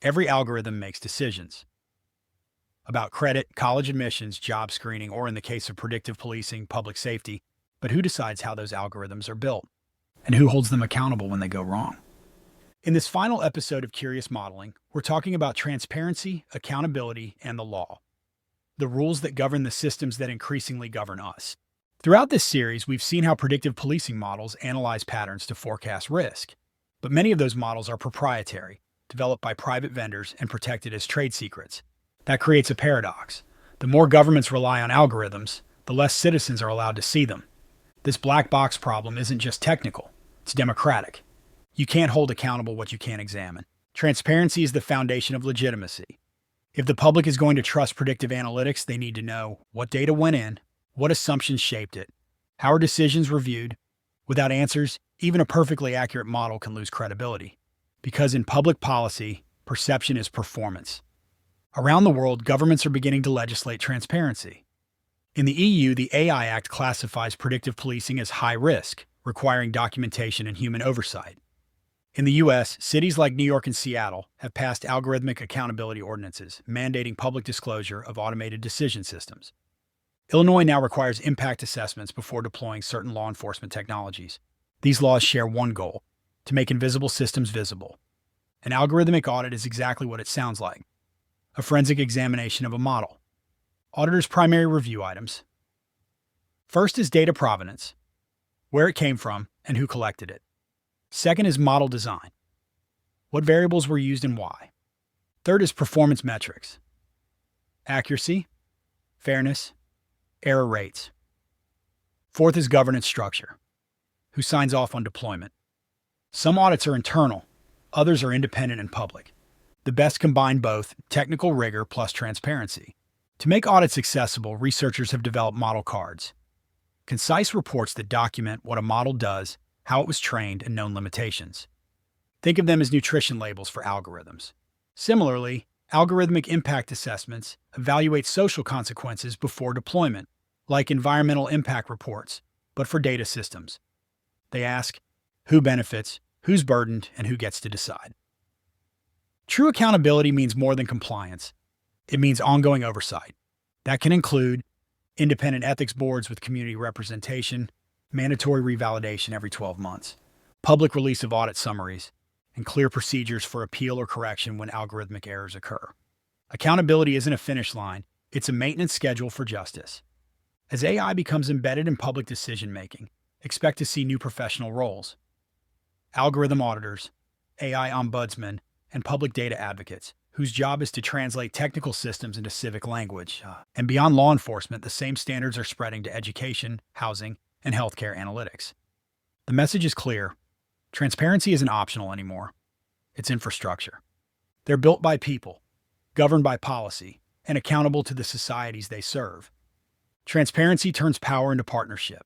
Every algorithm makes decisions about credit, college admissions, job screening, or in the case of predictive policing, public safety. But who decides how those algorithms are built? And who holds them accountable when they go wrong? In this final episode of Curious Modeling, we're talking about transparency, accountability, and the law, the rules that govern the systems that increasingly govern us. Throughout this series, we've seen how predictive policing models analyze patterns to forecast risk. But many of those models are proprietary, developed by private vendors and protected as trade secrets. That creates a paradox. The more governments rely on algorithms, the less citizens are allowed to see them. This black box problem isn't just technical, it's democratic. You can't hold accountable what you can't examine. Transparency is the foundation of legitimacy. If the public is going to trust predictive analytics, they need to know what data went in, what assumptions shaped it, how are decisions reviewed. Without answers, even a perfectly accurate model can lose credibility. Because in public policy, perception is performance. Around the world, governments are beginning to legislate transparency. In the EU, the AI Act classifies predictive policing as high risk, requiring documentation and human oversight. In the US, cities like New York and Seattle have passed algorithmic accountability ordinances, mandating public disclosure of automated decision systems. Illinois now requires impact assessments before deploying certain law enforcement technologies. These laws share one goal: to make invisible systems visible. An algorithmic audit is exactly what it sounds like: a forensic examination of a model. Auditors' primary review items. First is data provenance, where it came from and who collected it. Second is model design, what variables were used and why. Third is performance metrics, accuracy, fairness, error rates. Fourth is governance structure, who signs off on deployment. Some audits are internal, others are independent and public. The best combine both technical rigor plus transparency. To make audits accessible, researchers have developed model cards, concise reports that document what a model does, how it was trained, and known limitations. Think of them as nutrition labels for algorithms. Similarly, algorithmic impact assessments evaluate social consequences before deployment, like environmental impact reports, but for data systems. They ask who benefits, who's burdened, and who gets to decide. True accountability means more than compliance. It means ongoing oversight. That can include independent ethics boards with community representation, mandatory revalidation every 12 months, public release of audit summaries, and clear procedures for appeal or correction when algorithmic errors occur. Accountability isn't a finish line, it's a maintenance schedule for justice. As AI becomes embedded in public decision-making, expect to see new professional roles: algorithm auditors, AI ombudsmen, and public data advocates, whose job is to translate technical systems into civic language. And beyond law enforcement, the same standards are spreading to education, housing, and healthcare analytics. The message is clear: transparency isn't optional anymore. It's infrastructure. They're built by people, governed by policy, and accountable to the societies they serve. Transparency turns power into partnership.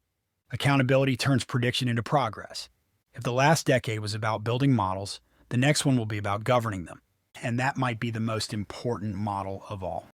Accountability turns prediction into progress. If the last decade was about building models, the next one will be about governing them. And that might be the most important model of all.